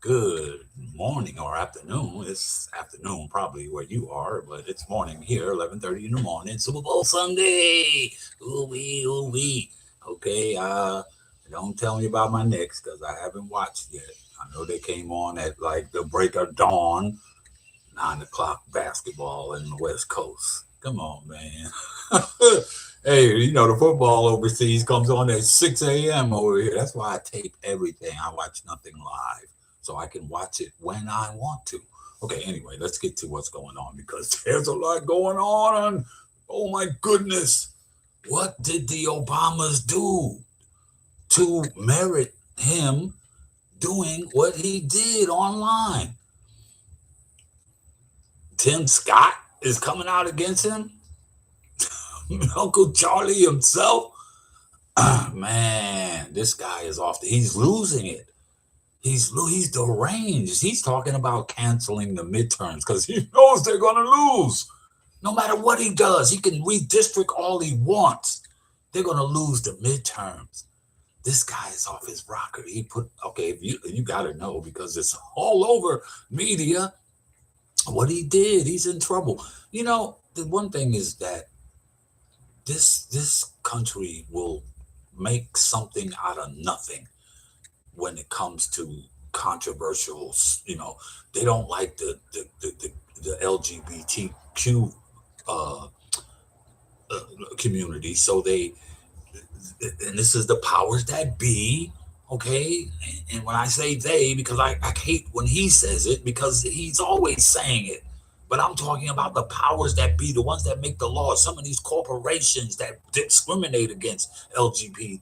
Good morning or afternoon. It's afternoon probably where you are, but it's morning here, 11:30 in the morning. Super Bowl Sunday. Ooh wee, ooh wee. Okay, don't tell me about my Knicks because I haven't watched yet. I know they came on at like the break of dawn, 9 o'clock basketball in the West Coast. Come on, man. Hey, the football overseas comes on at 6 a.m. over here. That's why I tape everything. I watch nothing live so I can watch it when I want to. Okay, anyway, let's get to what's going on because there's a lot going on. Oh my goodness. What did the Obamas do to merit him doing what he did online? Tim Scott is coming out against him. Uncle Charlie himself. Man, this guy is off. He's losing it. He's deranged. He's talking about canceling the midterms because he knows they're going to lose. No matter what he does, he can redistrict all he wants. They're going to lose the midterms. This guy is off his rocker. If you got to know because it's all over media. What he did, he's in trouble. The one thing is that this country will make something out of nothing when it comes to controversial. They don't like the LGBTQ uh, community, so and this is the powers that be. Okay, and when I say they, because I hate when he says it because he's always saying it. But I'm talking about the powers that be, the ones that make the laws. Some of these corporations that discriminate against LGBT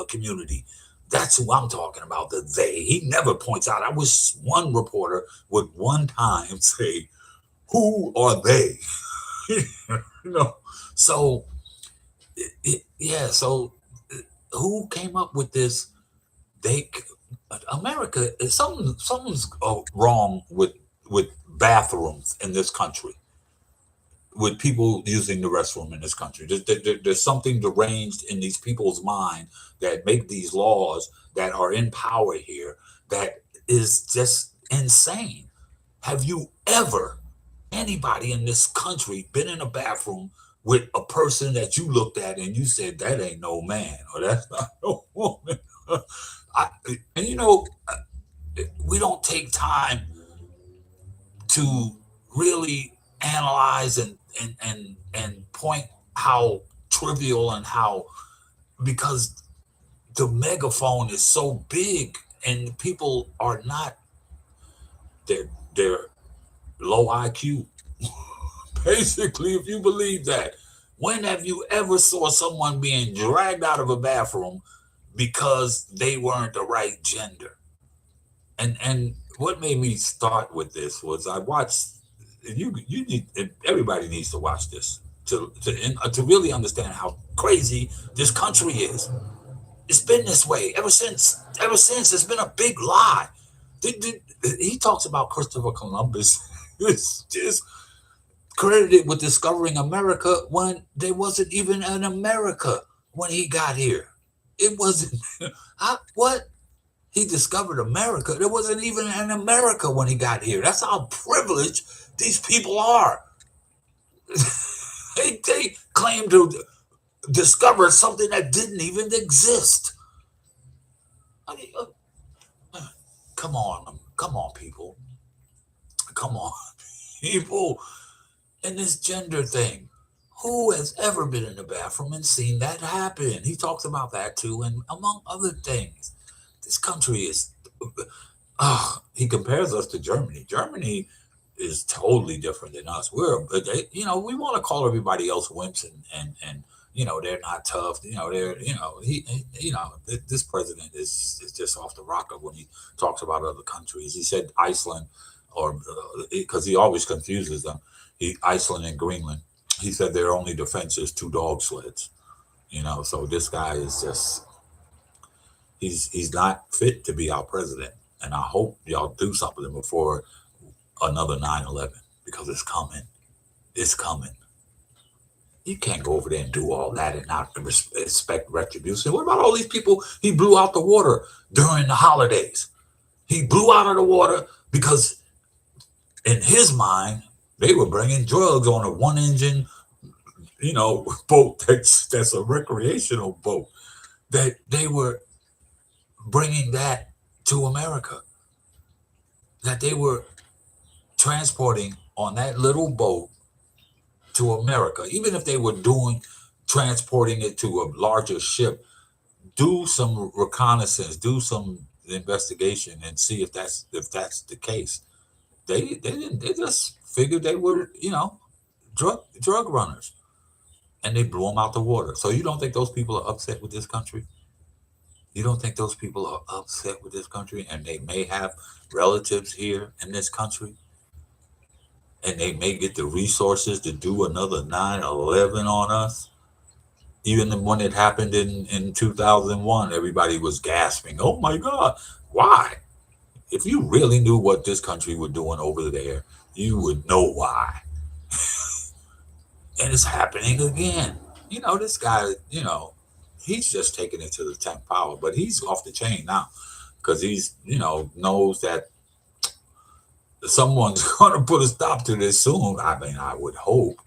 community. That's who I'm talking about. The they. He never points out. I wish one reporter would one time say, "Who are they?" you know. So, yeah. So, who came up with this? They America is something's wrong with bathrooms in this country, with people using the restroom in this country. There's something deranged in these people's mind that make these laws that are in power here that is just insane. Have you ever, anybody in this country, been in a bathroom with a person that you looked at and you said, that ain't no man or that's not no woman? I, and we don't take time to really analyze and point how trivial and how, because the megaphone is so big and people are not, they're low IQ. Basically, if you believe that, when have you ever saw someone being dragged out of a bathroom because they weren't the right gender? And what made me start with this was I watched. You need, everybody needs to watch this to really understand how crazy this country is. It's been this way ever since. Ever since, it's been a big lie. He talks about Christopher Columbus. It's just credited with discovering America when there wasn't even an America when he got here. It wasn't. What? He discovered America. There wasn't even an America when he got here. That's how privileged these people are. They claim to discover something that didn't even exist. I mean, come on, people. Come on, people. And this gender thing. Who has ever been in the bathroom and seen that happen? He talks about that too, and among other things. This country is. He compares us to Germany. Germany is totally different than us. We want to call everybody else wimps and they're not tough. This president is just off the rocker when he talks about other countries. He said Iceland, or because he always confuses them. Iceland and Greenland. He said their only defense is two dog sleds. So this guy is just he's not fit to be our president. And I hope y'all do something before another 9/11 because it's coming. It's coming. You can't go over there and do all that and not expect retribution. What about all these people he blew out the water during the holidays? He blew out of the water because in his mind, they were bringing drugs on a one engine, boat that's a recreational boat. That they were bringing that to America. That they were transporting on that little boat to America. Even if they were transporting it to a larger ship, do some reconnaissance, do some investigation, and see if that's the case. They didn't. They just figured they were drug runners, and they blew them out the water. So you don't think those people are upset with this country? You don't think those people are upset with this country, and they may have relatives here in this country, and they may get the resources to do another 9/11 on us? Even when it happened in 2001, everybody was gasping, oh my God, why? If you really knew what this country was doing over there, you would know why. And it's happening again. This guy, he's just taking it to the 10th power, but he's off the chain now because he's, knows that someone's going to put a stop to this soon. I mean, I would hope.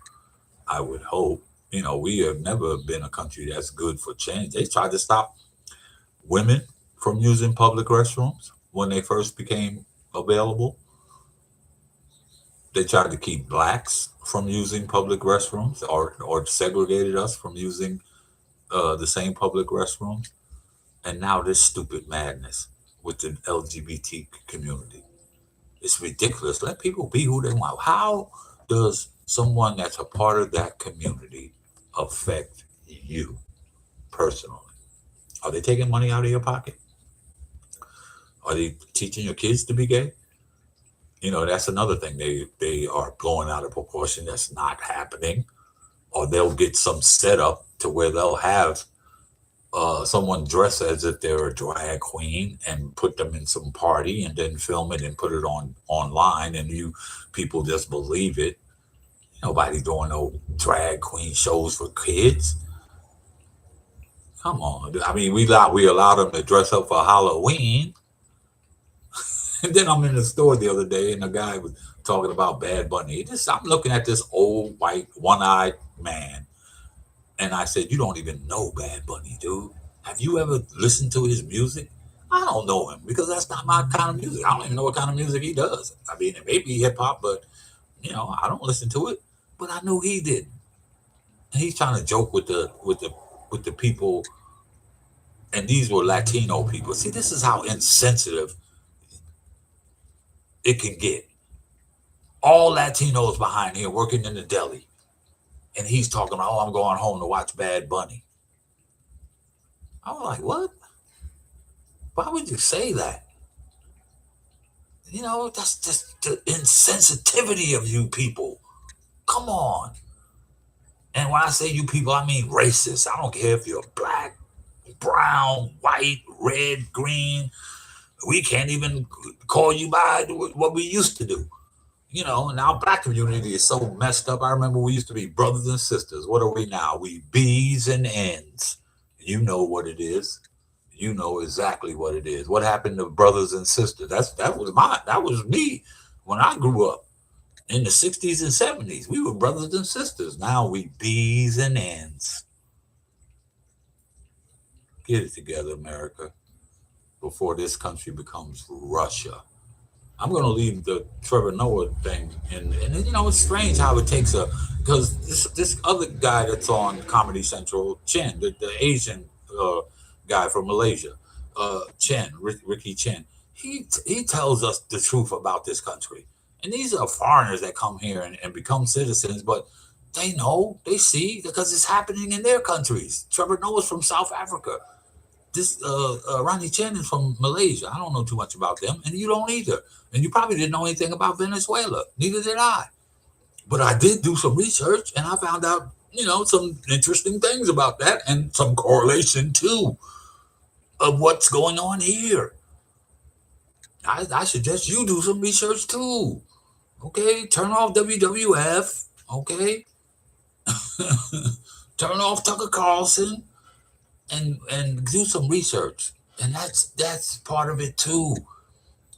I would hope. We have never been a country that's good for change. They tried to stop women from using public restrooms when they first became available. They tried to keep blacks from using public restrooms or segregated us from using the same public restrooms. And now this stupid madness with the LGBT community. It's ridiculous. Let people be who they want. How does someone that's a part of that community affect you personally? Are they taking money out of your pocket? Are they teaching your kids to be gay? That's another thing they are blowing out of proportion. That's not happening. Or they'll get some setup to where they'll have someone dress as if they're a drag queen and put them in some party and then film it and put it online, and you people just believe it. Nobody doing no drag queen shows for kids. Come on. I mean, we allow them to dress up for Halloween. And then I'm in the store the other day, and the guy was talking about Bad Bunny. I'm looking at this old white one-eyed man, and I said, "You don't even know Bad Bunny, dude. Have you ever listened to his music?" I don't know him because that's not my kind of music. I don't even know what kind of music he does. I mean, it may be hip hop, but I don't listen to it. But I knew he did. And he's trying to joke with the people, and these were Latino people. See, this is how insensitive it can get. All Latinos behind here working in the deli, and he's talking about, "Oh, I'm going home to watch Bad Bunny." I was like, "What? Why would you say that?" That's just the insensitivity of you people. Come on. And when I say you people, I mean racist. I don't care if you're black, brown, white, red, green. We can't even call you by what we used to do. And our black community is so messed up. I remember we used to be brothers and sisters. What are we now? We B's and N's. You know what it is. You know exactly what it is. What happened to brothers and sisters? That was me when I grew up in the 60s and 70s. We were brothers and sisters. Now we B's and N's. Get it together, America, before this country becomes Russia. I'm going to leave the Trevor Noah thing, and it's strange how it takes because this other guy that's on Comedy Central, Chen, the Asian guy from Malaysia, Ricky Chen, he tells us the truth about this country, and these are foreigners that come here and become citizens, but they know, they see, because it's happening in their countries. Trevor Noah's from South Africa. This Ronnie Chen is from Malaysia. I don't know too much about them, and you don't either. And you probably didn't know anything about Venezuela. Neither did I. But I did do some research, and I found out, some interesting things about that, and some correlation too of what's going on here. I suggest you do some research too. Okay, turn off WWF. Okay, turn off Tucker Carlson. And do some research, and that's part of it too.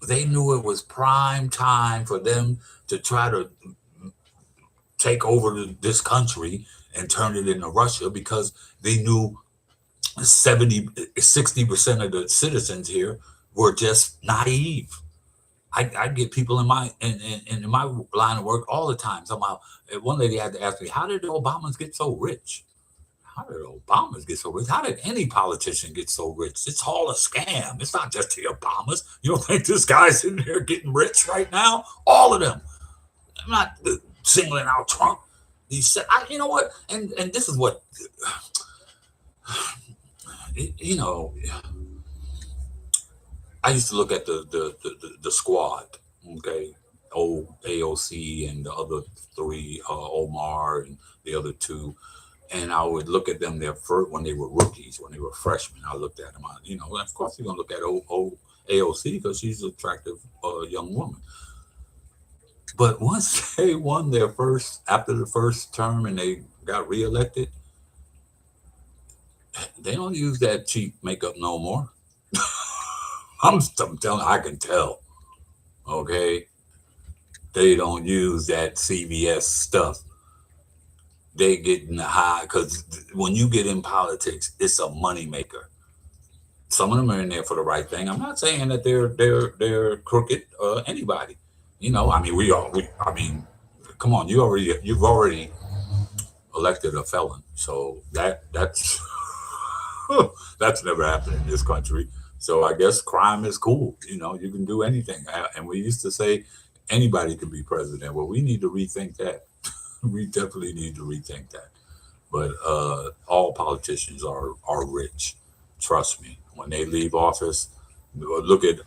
they knew it was prime time for them to try to take over this country and turn it into Russia, because they knew 60% of the citizens here were just naive. I get people in my line of work all the time. Somehow, one lady had to ask me, "How did the Obamas get so rich? How did Obamas get so rich? How did any politician get so rich? It's all a scam. It's not just the Obamas. You don't think this guy's in there getting rich right now? All of them. I'm not singling out Trump. He said, you know what? And this is what, you know, I used to look at the squad, okay, AOC and the other three, Omar and the other two, and I would look at them their first when they were rookies, when they were freshmen. I looked at them, of course you're gonna look at AOC because she's an attractive young woman. But once they won their first, after the first term, and they got reelected, they don't use that cheap makeup no more. I'm telling, I can tell. Okay, they don't use that CVS stuff. They get in the high, because when you get in politics, it's a moneymaker. Some of them are in there for the right thing. I'm not saying that they're crooked or anybody. I mean, I mean, come on, you've already elected a felon, so that's that's never happened in this country. So I guess crime is cool. You can do anything. And we used to say anybody can be president. Well, we need to rethink that. We definitely need to rethink that. But all politicians are rich. Trust me. When they leave office, look at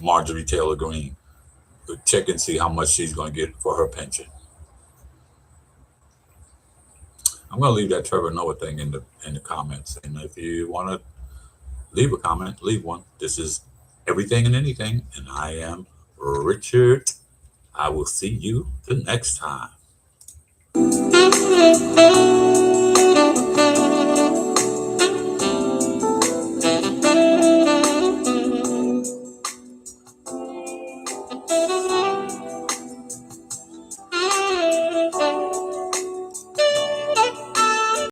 Marjorie Taylor Greene. Check and see how much she's going to get for her pension. I'm going to leave that Trevor Noah thing in the comments. And if you want to leave a comment, leave one. This is Everything and Anything, and I am Richard. I will see you the next time.